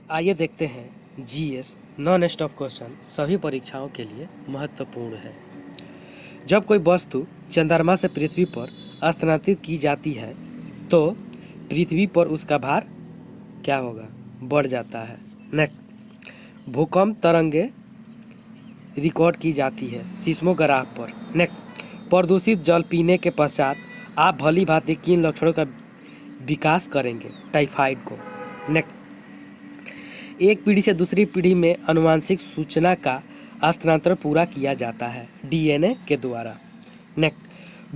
आइए देखते हैं जीएस नॉन स्टॉप क्वेश्चन सभी परीक्षाओं के लिए महत्वपूर्ण है। जब कोई वस्तु चंद्रमा से पृथ्वी पर स्थानांतरित की जाती है तो पृथ्वी पर उसका भार क्या होगा? बढ़ जाता है। नेक्स्ट, भूकंप तरंगे रिकॉर्ड की जाती है सीस्मोग्राफ पर। नेक्स्ट, प्रदूषित जल पीने के पश्चात आप भली भांति किन लक्षणों का विकास करेंगे? टाइफाइड को। नेक्स्ट, एक पीढ़ी से दूसरी पीढ़ी में आनुवंशिक सूचना का हस्तांतरण पूरा किया जाता है डीएनए के द्वारा। नेक्स्ट,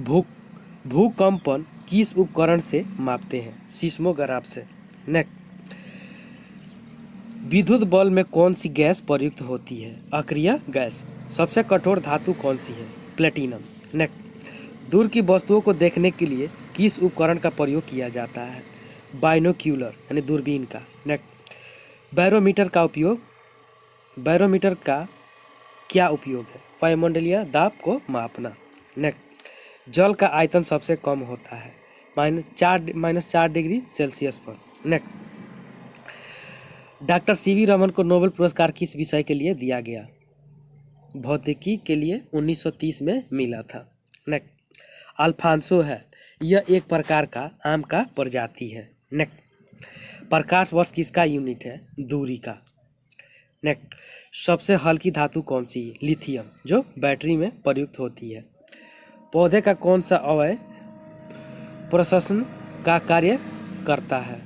भूकंपन किस उपकरण से मापते हैं? सीस्मोग्राफ से। नेक्स्ट, विद्युत बल्ब में कौन सी गैस प्रयुक्त होती है? अक्रिय गैस। सबसे कठोर धातु कौन सी है? प्लेटिनम। नेक्स्ट, दूर की वस्तुओं को देखने के लिए किस उपकरण का प्रयोग किया जाता है? बाइनोक्यूलर यानी दूरबीन का। नेक्स्ट, बैरोमीटर का क्या उपयोग है? वायुमंडलीय दाब को मापना। नेक्स्ट, जल का आयतन सबसे कम होता है -4 डिग्री सेल्सियस पर। नेक्स्ट, डॉक्टर सीवी रमन को नोबेल पुरस्कार किस विषय के लिए दिया गया? भौतिकी के लिए 1930 में मिला था। नेक्स्ट, अल्फांसो है, यह एक प्रकार का आम का प्रजाति है। नेक्स्ट, प्रकाश वर्ष किसका यूनिट है? दूरी का। नेक्स्ट, सबसे हल्की धातु कौन सी है? लिथियम, जो बैटरी में प्रयुक्त होती है। पौधे का कौन सा अवयव प्रश्वसन का कार्य करता है?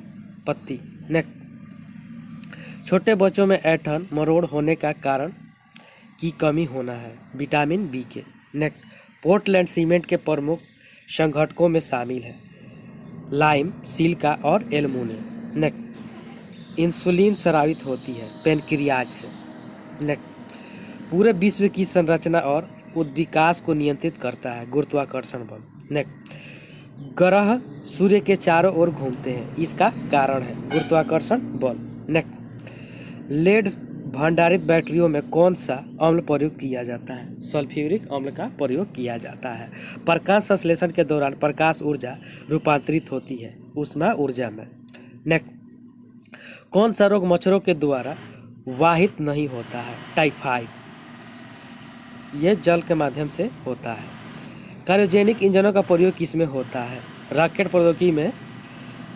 पत्ती। नेक्स्ट, छोटे बच्चों में ऐंठन मरोड़ होने का कारण की कमी होना है? विटामिन बी के। नेक्स्ट, पोर्टलैंड सीमेंट के प्रमुख संघटकों में शामिल है लाइम, सिलिका और एल्युमिनियम। नेक्स्ट, इंसुलिन स्रावित होती है पेनक्रियाज से। नेक्स्ट, पूरे विश्व की संरचना और उद्विकास को नियंत्रित करता है गुरुत्वाकर्षण बल। नेक्स्ट, ग्रह सूर्य के चारों ओर घूमते हैं, इसका कारण है गुरुत्वाकर्षण बल। नेक्स्ट, लेड भंडारित बैटरियों में कौन सा अम्ल प्रयोग किया जाता है? सल्फ्यूरिक अम्ल का प्रयोग किया जाता है। प्रकाश संश्लेषण के दौरान प्रकाश ऊर्जा रूपांतरित होती है ऊष्मा ऊर्जा में। नेक्स्ट, कौन सा रोग मच्छरों के द्वारा वाहित नहीं होता है? टाइफाइड, यह जल के माध्यम से होता है। क्रायोजेनिक इंजनों का प्रयोग किसमें होता है? रॉकेट प्रौद्योगिकी में।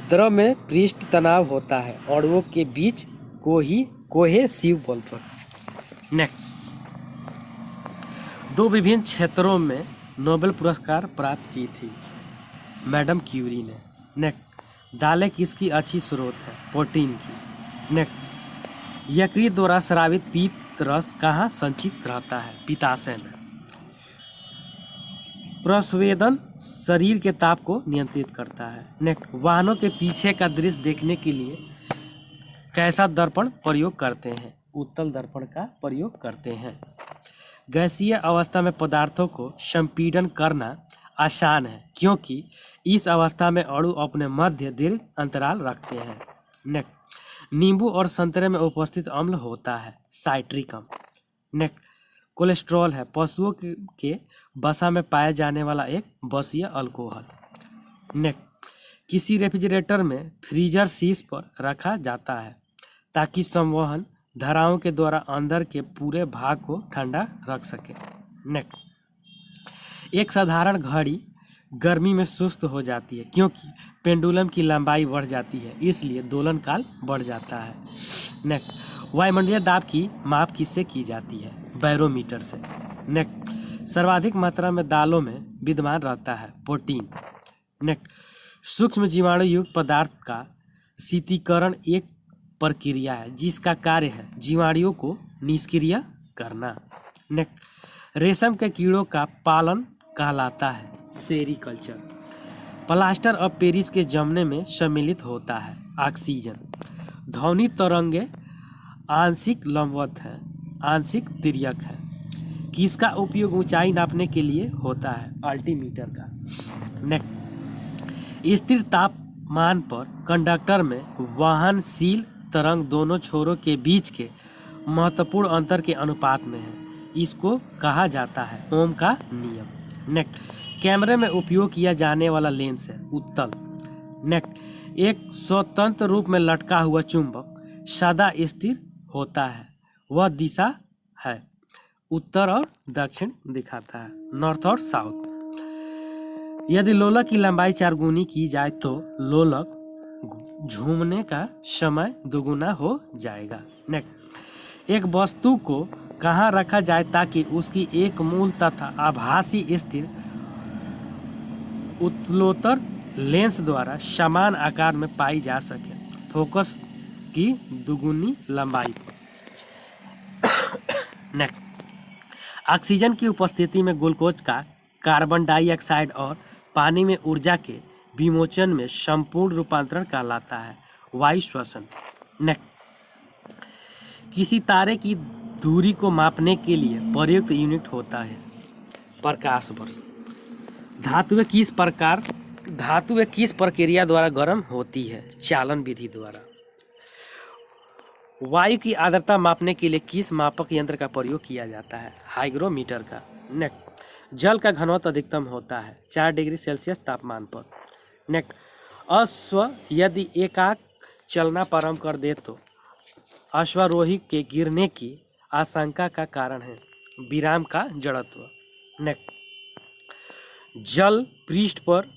द्रव में पृष्ठ तनाव होता है अणुओं के बीच कोहेसिव बल पर। नेक्स्ट, दो विभिन्न क्षेत्रों में नोबेल पुरस्कार प्राप्त की थी मैडम क्यूरी ने। नेक्स्ट, दालें किसकी अच्छी स्रोत है? प्रोटीन की। नेक्स्ट, यकृत द्वारा स्रावित पीत रस कहाँ संचित रहता है? पित्ताशय में। प्रस्वेदन शरीर के ताप को नियंत्रित करता है। नेक्स्ट, वाहनों के पीछे का दृश्य देखने के लिए कैसा दर्पण प्रयोग करते हैं? उत्तल दर्पण का प्रयोग करते हैं। गैसीय अवस्था में पदार्थों को संपीड़न करना आसान है क्योंकि इस अवस्था में अणु अपने मध्य दीर्घ अंतराल रखते हैं। नेक्स्ट, नींबू और संतरे में उपस्थित अम्ल होता है साइट्रिक अम्ल। नेक्स्ट, कोलेस्ट्रॉल है, पशुओं के वसा में पाए जाने वाला एक बसीय अल्कोहल। नेक्स्ट, किसी रेफ्रिजरेटर में फ्रीजर शीश पर रखा जाता है ताकि संवहन धाराओं के द्वारा अंदर के पूरे भाग को ठंडा रख सके। नेक्स्ट, एक साधारण घड़ी गर्मी में सुस्त हो जाती है क्योंकि पेंडुलम की लंबाई बढ़ जाती है, इसलिए दोलन काल बढ़ जाता है। नेक्स्ट, वायुमंडलीय दाब की माप किससे की जाती है? बैरोमीटर से। नेक्स्ट, सर्वाधिक मात्रा में दालों में विद्यमान रहता है प्रोटीन। नेक्स्ट, सूक्ष्म जीवाणु युक्त पदार्थ का शीतलीकरण एक प्रक्रिया है जिसका कार्य है जीवाणुओं को निष्क्रिय करना। नेक्स्ट, रेशम के कीड़ों का पालन कहलाता है सेरीकल्चर। प्लास्टर ऑफ पेरिस के जमने में सम्मिलित होता है ऑक्सीजन। ध्वनि तरंगे आंशिक लंबवत है, आंशिक तिर्यक है। किसका उपयोग ऊंचाई नापने के लिए होता है? अल्टीमीटर का। नेक्स्ट, स्थिर तापमान पर कंडक्टर में वहनशील तरंग दोनों छोरों के बीच के महत्वपूर्ण अंतर के अनुपात में है, इसको कहा जाता है ओम का नियम। नेक्स्ट, कैमरे में उपयोग किया जाने वाला लेंस है उत्तल। नेक्स्ट, एक स्वतंत्र रूप में लटका हुआ चुंबक सदा स्थिर होता है वह दिशा है। उत्तर और दक्षिण दिखाता है, नॉर्थ और साउथ। यदि लोलक की लंबाई 4 गुनी की जाए तो लोलक झूमने का समय दुगुना हो जाएगा। नेक्स्ट, एक वस्तु को कहाँ रखा जाए ताकि उसकी एक मूल तथा आभासी स्थिर उत्तलोत्तर लेंस द्वारा समान आकार में पाई जा सके। फोकस की दुगुनी लंबाई पर। नेक्स्ट, ऑक्सीजन की उपस्थिति में ग्लूकोज का कार्बन डाइऑक्साइड और पानी में ऊर्जा के विमोचन में संपूर्ण रूपांतरण कहलाता है वायु श्वसन। नेक्स्ट, किसी तारे की दूरी को मापने के लिए प्रयुक्त यूनिट होता है प्रकाश वर्ष। धातुएं किस प्रक्रिया द्वारा गर्म होती है? चालन विधि द्वारा। वायु की आर्द्रता मापने के लिए किस मापक यंत्र का प्रयोग किया जाता है? हाइग्रोमीटर का। नेक्स्ट, जल का घनत्व अधिकतम होता है 4 डिग्री सेल्सियस तापमान पर। नेक्स्ट, अश्व यदि एकाक चलना प्रारंभ कर दे तो अश्वारोही के गिरने की आशंका का कारण है विराम का जड़त्व। नेक्स्ट, जल पृष्ठ पर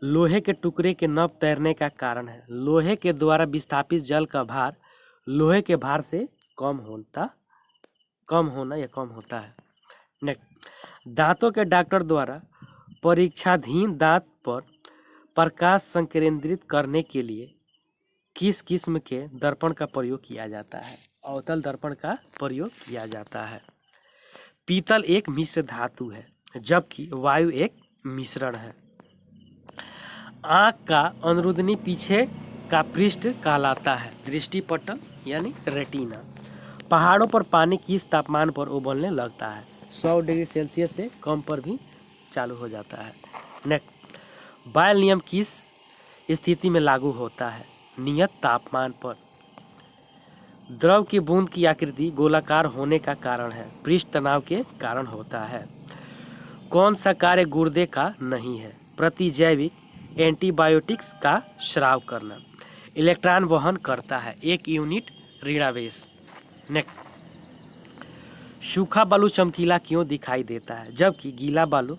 लोहे के टुकड़े के न तैरने का कारण है लोहे के द्वारा विस्थापित जल का भार लोहे के भार से कम होता है। नेक्स्ट, दांतों के डॉक्टर द्वारा परीक्षाधीन दांत पर प्रकाश संकेंद्रित करने के लिए किस किस्म के दर्पण का प्रयोग किया जाता है? अवतल दर्पण का प्रयोग किया जाता है। पीतल एक मिश्र धातु है जबकि वायु एक मिश्रण है। आँख का अनुरुदनी पीछे का पृष्ठ कहलाता है दृष्टिपटल यानी रेटिना। पहाड़ों पर पानी किस तापमान पर उबलने लगता है? 100 डिग्री सेल्सियस से कम पर भी चालू हो जाता है। नेक्स्ट, बॉयल नियम किस स्थिति में लागू होता है? नियत तापमान पर। द्रव की बूंद की आकृति गोलाकार होने का कारण है पृष्ठ तनाव के कारण होता है। कौन सा कार्य गुर्दे का नहीं है? प्रतिजैविक एंटीबायोटिक्स का स्राव करना। इलेक्ट्रॉन वहन करता है 1 यूनिट ऋणावेश। नेक्स्ट, सूखा बालू चमकीला क्यों दिखाई देता है जबकि गीला बालू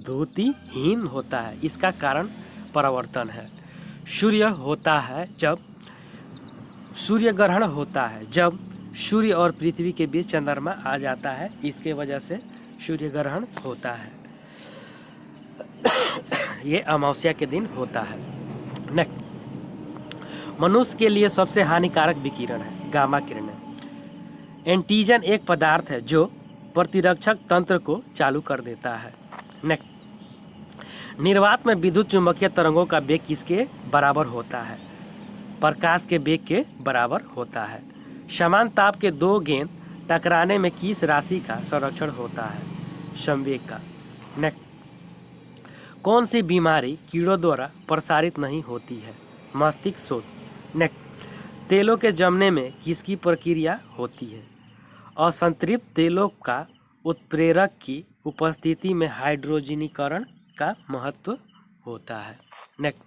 धूतिहीन होता है? इसका कारण परावर्तन है। सूर्य ग्रहण होता है जब सूर्य और पृथ्वी के बीच चंद्रमा आ जाता है, इसके वजह से सूर्य ग्रहण होता है। ये अमावस्या के दिन होता है। नेक्स्ट, मनुष्य के लिए सबसे हानिकारक विकिरण है गामा किरण। एंटीजन एक पदार्थ है जो प्रतिरक्षक तंत्र को चालू कर देता है। नेक्स्ट, निर्वात में विद्युत चुम्बकीय तरंगों का वेग किसके बराबर होता है? प्रकाश के वेग के बराबर होता है। समान ताप के 2 गेंद टकराने में किस राशि का संरक्षण होता है? संवेग का। नेक्स्ट, कौन सी बीमारी कीड़ों द्वारा प्रसारित नहीं होती है? मस्तिष्क शोथ। नेक्स्ट, तेलों के जमने में किसकी प्रक्रिया होती है? असंतृप्त तेलों का उत्प्रेरक की उपस्थिति में हाइड्रोजनीकरण का महत्व होता है। नेक्स्ट,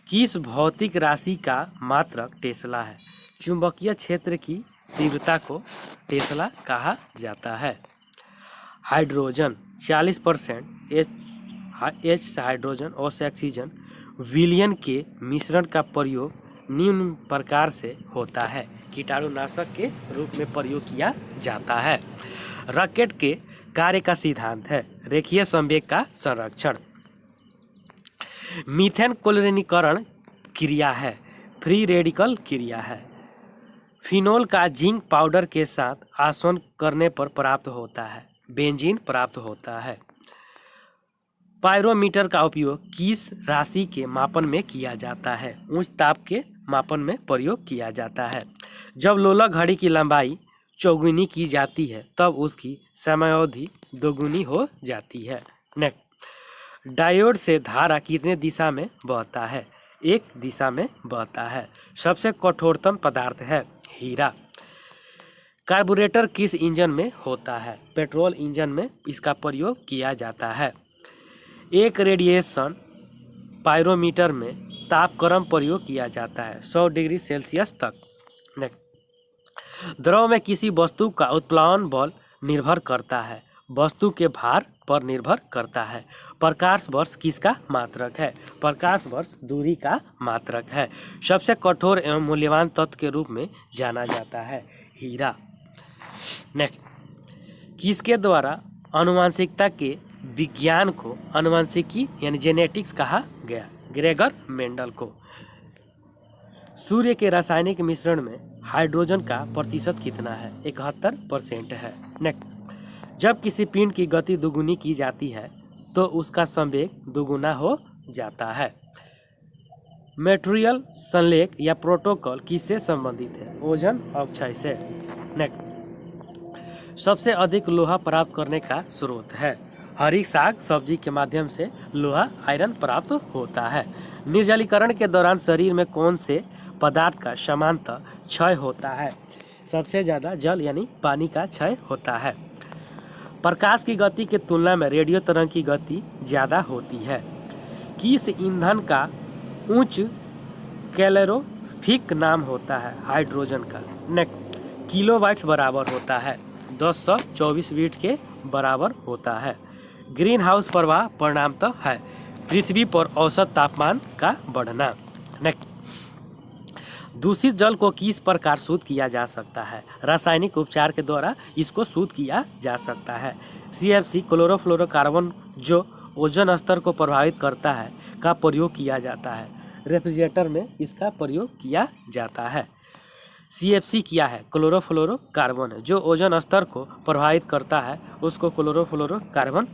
किस भौतिक राशि का मात्रक टेस्ला है? चुंबकीय क्षेत्र की तीव्रता को टेस्ला कहा जाता है। हाइड्रोजन 40% H हाइड्रोजन और ऑक्सीजन विलयन के मिश्रण का प्रयोग निम्न प्रकार से होता है। कीटाणुनाशक के रूप में प्रयोग किया जाता है। रॉकेट के कार्य का सिद्धांत है रेखीय संवेग का संरक्षण। मीथेन क्लोरीनीकरण क्रिया है, फ्री रेडिकल क्रिया है। फिनोल का जिंक पाउडर के साथ आसवन करने पर प्राप्त होता है बेंजीन प्राप्त होता है। पायरोमीटर का उपयोग किस राशि के मापन में किया जाता है? उच्च ताप के मापन में प्रयोग किया जाता है। जब लोलक घड़ी की लंबाई चौगुनी की जाती है तब उसकी समयावधि दोगुनी हो जाती है। नेक्स्ट, डायोड से धारा कितने दिशा में बहता है? एक दिशा में बहता है। सबसे कठोरतम पदार्थ है हीरा। कार्बोरेटर किस इंजन में होता है? पेट्रोल इंजन में इसका प्रयोग किया जाता है। एक रेडिएशन पायरोमीटर में तापक्रम प्रयोग किया जाता है 100 डिग्री सेल्सियस तक। नेक्स्ट, द्रव में किसी वस्तु का उत्प्लावन बल निर्भर करता है, वस्तु के भार पर निर्भर करता है। प्रकाश वर्ष किसका मात्रक है? प्रकाश वर्ष दूरी का मात्रक है। सबसे कठोर एवं मूल्यवान तत्व के रूप में जाना जाता है हीरा। नेक्स्ट, किसके द्वारा आनुवंशिकता के विज्ञान को आनुवंशिकी यानी जेनेटिक्स कहा गया? ग्रेगर मेंडल को। सूर्य के रासायनिक मिश्रण में हाइड्रोजन का प्रतिशत कितना है? 71% है। नेक्स्ट, जब किसी पिंड की गति दुगुनी की जाती है तो उसका संवेग दुगुना हो जाता है। मटेरियल संलेख या प्रोटोकॉल किससे संबंधित है? ओजोन अक्षय से। नेक्स्ट, सबसे अधिक लोहा प्राप्त करने का स्रोत है? हरी साग सब्जी के माध्यम से लोहा आयरन प्राप्त होता है। निर्जलीकरण के दौरान शरीर में कौन से पदार्थ का समानतः क्षय होता है? सबसे ज़्यादा जल यानी पानी का क्षय होता है। प्रकाश की गति की तुलना में रेडियो तरंग की गति ज़्यादा होती है। किस ईंधन का उच्च कैलोरीफिक नाम होता है? हाइड्रोजन का। नेक्स्ट, किलोवाट्स बराबर होता है 1024 वाट के बराबर होता है। ग्रीन हाउस प्रभाव परिणामतः है पृथ्वी पर औसत तापमान का बढ़ना। नेक्स्ट, दूषित जल को किस प्रकार शुद्ध किया जा सकता है? रासायनिक उपचार के द्वारा इसको शुद्ध किया जा सकता है। CFC क्लोरोफ्लोरोकार्बन जो ओजोन स्तर को प्रभावित करता है का प्रयोग किया जाता है। रेफ्रिजरेटर में इसका प्रयोग किया जाता है। CFC क्या है? क्लोरोफ्लोरोकार्बन है जो ओजोन स्तर को प्रभावित करता है, उसको क्लोरोफ्लोरोकार्बन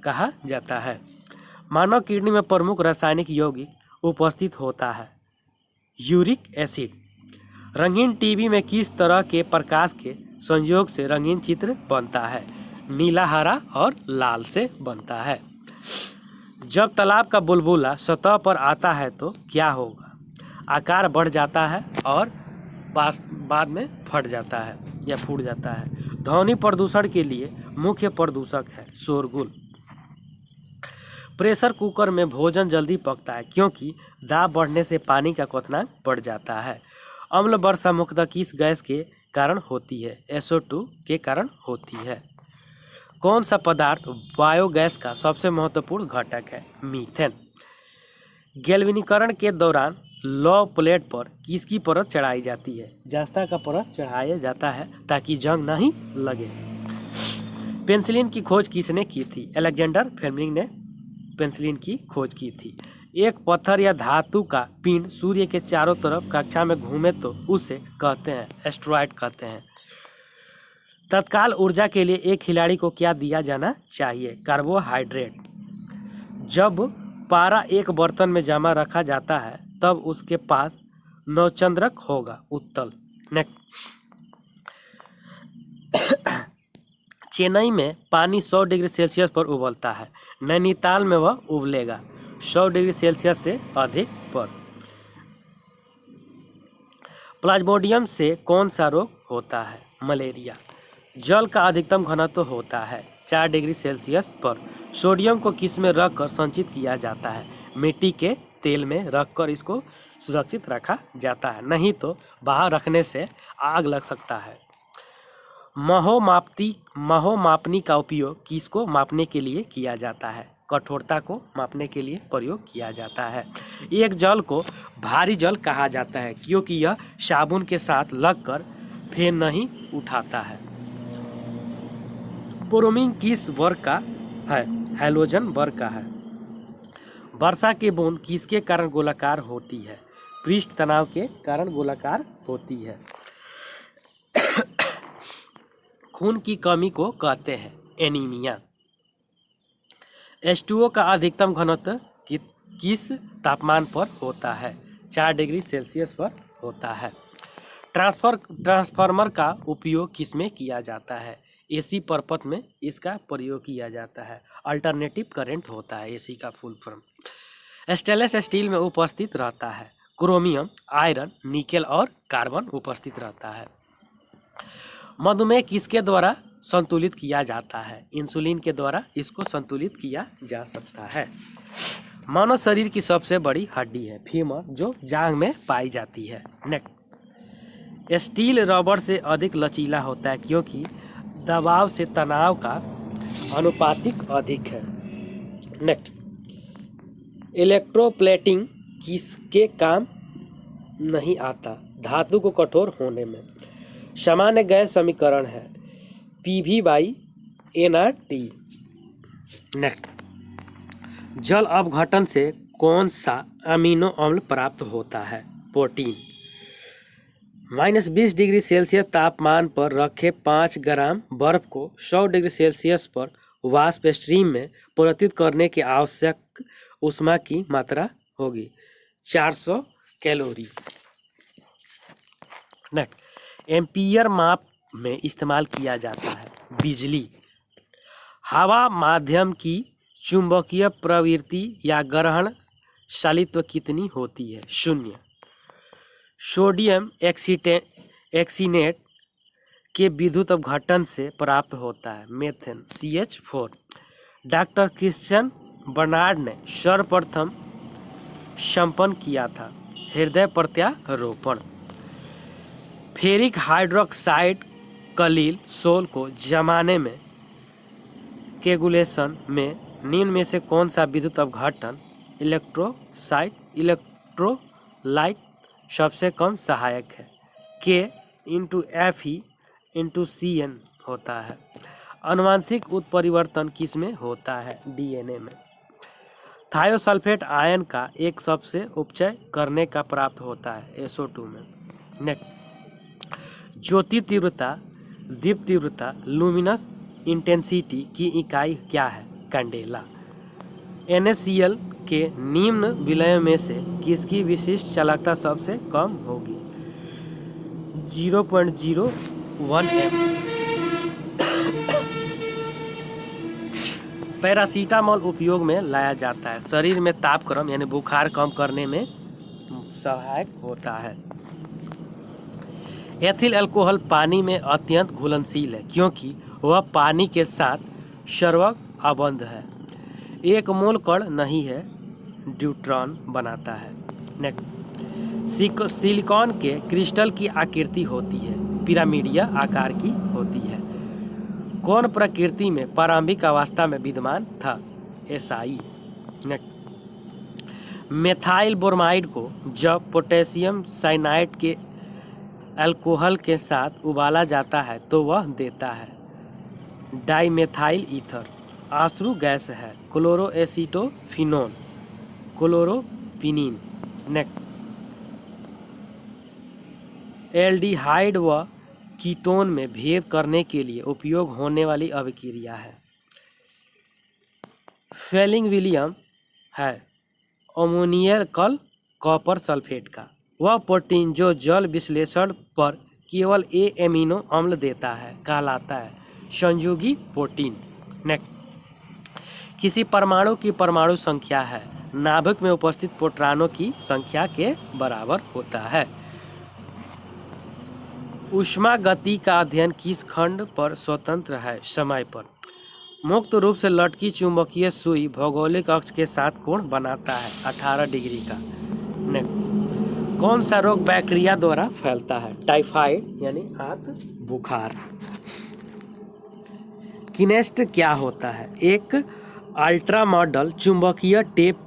कहा जाता है। मानव किडनी में प्रमुख रासायनिक यौगिक उपस्थित होता है। Uric acid. रंगीन टीवी में किस तरह के प्रकाश के संयोग से रंगीन चित्र बनता है? नीला, हरा और लाल से बनता है। जब तालाब का बुलबुला सतह पर आता है तो क्या होगा? आकार बढ़ जाता है और बाद में फट जाता है या फूट जाता है। ध्वनि प्रदूषण के लिए मुख्य प्रदूषक है शोरगुल। प्रेशर कुकर में भोजन जल्दी पकता है क्योंकि दाब बढ़ने से पानी का क्वथनांक बढ़ जाता है। अम्ल वर्षा मुख्यतः किस गैस के कारण होती है? SO2 के कारण होती है। कौन सा पदार्थ बायोगैस का सबसे महत्वपूर्ण घटक है? मीथेन। गैल्वेनीकरण के दौरान लौह प्लेट पर किसकी परत चढ़ाई जाती है? जस्ता का परत चढ़ाया जाता है ताकि जंग नहीं लगे। पेनिसिलिन की खोज किसने की थी? अलेक्जेंडर फ्लेमिंग ने पेनिसिलिन की खोज की थी। एक पत्थर या धातु का पिंड सूर्य के चारों तरफ कक्षा में घूमे तो उसे कहते हैं एस्ट्रॉयड कहते हैं। तत्काल ऊर्जा के लिए एक खिलाड़ी को क्या दिया जाना चाहिए? कार्बोहाइड्रेट। जब पारा एक बर्तन में जमा रखा जाता है तब उसके पास नवचंद्रक होगा उत्तल। चेन्नई में पानी 100 डिग्री सेल्सियस पर उबलता है, नैनीताल में वह उबलेगा 100 डिग्री सेल्सियस से अधिक पर। प्लाज्मोडियम से कौन सा रोग होता है? मलेरिया। जल का अधिकतम घनत्व होता है 4 डिग्री सेल्सियस पर। सोडियम को किस में रखकर संचित किया जाता है? मिट्टी के तेल में रखकर इसको सुरक्षित रखा जाता है, नहीं तो बाहर रखने से आग लग सकता है। महोमापनी का उपयोग किसको मापने के लिए किया जाता है? कठोरता को मापने के लिए प्रयोग किया जाता है। एक जल को भारी जल कहा जाता है क्योंकि यह साबुन के साथ लगकर फेन नहीं उठाता है। ब्रोमीन किस वर्ग का है? हैलोजन वर्ग का है। वर्षा की बूंद किसके कारण गोलाकार होती है? पृष्ठ तनाव के कारण गोलाकार होती है। खून की कमी को कहते हैं एनीमिया। H2O का अधिकतम घनत्व किस तापमान पर होता है? 4 डिग्री सेल्सियस पर होता है। ट्रांसफार्मर का उपयोग किसमें किया जाता है? AC पर्पथ में इसका प्रयोग किया जाता है। अल्टरनेटिव करंट होता है AC का फुल फॉर्म। स्टेनलेस स्टील में उपस्थित रहता है क्रोमियम, आयरन, निकेल और कार्बन उपस्थित रहता है। मधुमेह किसके द्वारा संतुलित किया जाता है? इंसुलिन के द्वारा इसको संतुलित किया जा सकता है। मानव शरीर की सबसे बड़ी हड्डी है फीमर जो जांघ में पाई जाती है। नेक्स्ट, स्टील रबर से अधिक लचीला होता है क्योंकि दबाव से तनाव का अनुपातिक अधिक है। नेक्स्ट, इलेक्ट्रोप्लेटिंग किसके काम नहीं आता? धातु को कठोर होने में। सामान्य गैस समीकरण है PV/NRT। नेक्स्ट, जल अपघटन से कौन सा अमीनो अम्ल प्राप्त होता है? प्रोटीन। -20 डिग्री सेल्सियस तापमान पर रखे 5 ग्राम बर्फ को 100 डिग्री सेल्सियस पर वाष्प स्ट्रीम में परिवर्तित करने की आवश्यक ऊष्मा की मात्रा होगी 400 कैलोरी। नेक्स्ट, एम्पीयर माप में इस्तेमाल किया जाता है बिजली। हवा माध्यम की चुंबकीय प्रवृत्ति या ग्रहणशालित्व कितनी होती है? 0। सोडियम एक्सीनेट के विद्युत अपघटन से प्राप्त होता है methane CH4। Doctor Christian Bernard ने सर्वप्रथम संपन्न किया था हृदय प्रत्यारोपण। फेरिक हाइड्रोक्साइड कलील सोल को जमाने में केगुलेशन में निम्न में से कौन सा विद्युत अपघटन इलेक्ट्रोलाइट सबसे कम सहायक है? K/Fe/Cn होता है। आनुवंशिक उत्परिवर्तन किस में होता है? DNA में। थायोसल्फेट आयन का एक सबसे उपचय करने का प्राप्त होता है SO2 में। नेक्स्ट, ज्योति तीव्रता, दीप्त तीव्रता, लुमिनस इंटेंसिटी की इकाई क्या है? कैंडेला। NaCl के निम्न विलय में से किसकी विशिष्ट चालकता सबसे कम होगी? 0.01 m। पैरासीटामोल उपयोग में लाया जाता है। शरीर में तापक्रम यानी बुखार कम करने में सहायक होता है। एथिल अल्कोहल पानी में अत्यंत घुलनशील है क्योंकि वह पानी के साथ सर्वअबंध है। एक मोल कण नहीं है, ड्यूट्रॉन बनाता है। नेक्स्ट, सिलिकॉन के क्रिस्टल की आकृति होती है पिरामिडीय आकार की होती है। कौन प्रकृति में प्रारंभिक अवस्था में विद्यमान था? SI। नेक्स्ट, मेथाइल ब्रोमाइड को जब पोटेशियम साइनाइड के अल्कोहल के साथ उबाला जाता है तो वह देता है डाइमेथाइल ईथर। आश्रु गैस है क्लोरोएसिटोफिनोन, क्लोरोपिनीन। नेक्स्ट, एल्डिहाइड व कीटोन में भेद करने के लिए उपयोग होने वाली अभिक्रिया है फेलिंग विलियम है अमोनियकल कॉपर सल्फेट का। वह प्रोटीन जो जल विश्लेषण पर केवल A एमिनो अम्ल देता है कहलाता है संयोगी प्रोटीन। नेक्स्ट, किसी परमाणु की परमाणु संख्या है नाभिक में उपस्थित प्रोटॉनों की संख्या के बराबर होता है। ऊष्मा गति का अध्ययन किस खंड पर स्वतंत्र है? समय पर। मुक्त रूप से लटकी चुंबकीय सुई भौगोलिक अक्ष के साथ कोण बनाता है 18 डिग्री का। कौन सा रोग बैक्टीरिया द्वारा फैलता है? टाइफाइड यानी हाथ बुखार। किनेस्ट क्या होता है? एक अल्ट्रा मॉडल चुंबकीय टेप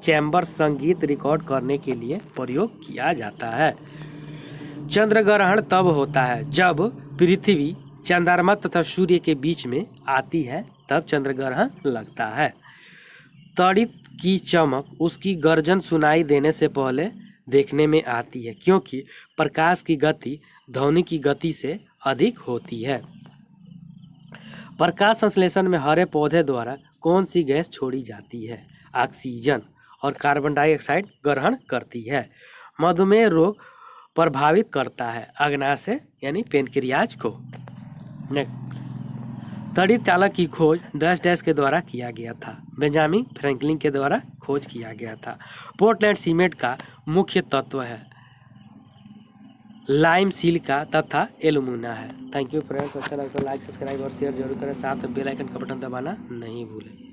चैम्बर संगीत रिकॉर्ड करने के लिए प्रयोग किया जाता है। चंद्र ग्रहण तब होता है जब पृथ्वी चंद्रमा तथा सूर्य के बीच में आती है, तब चंद्र ग्रहण लगता है। तड़ित की चमक उसकी गर्जन सुनाई देने से पहले देखने में आती है क्योंकि प्रकाश की गति ध्वनि की गति से अधिक होती है। प्रकाश संश्लेषण में हरे पौधे द्वारा कौन सी गैस छोड़ी जाती है? ऑक्सीजन और कार्बन डाइऑक्साइड ग्रहण करती है। मधुमेह रोग प्रभावित करता है अग्नाशय यानी पेनक्रियाज को। तड़ित चालक की खोज डैश डैश के द्वारा किया गया था। बेंजामिन फ्रैंकलिन के द्वारा खोज किया गया था। पोर्टलैंड सीमेंट का मुख्य तत्व है लाइम, सिलिका तथा एल्यूमिना है। Thank you friends. अच्छा लगा तो लाइक, सब्सक्राइब और शेयर जरूर करें। साथ में बेल आइकन का बटन दबाना नहीं भूलें।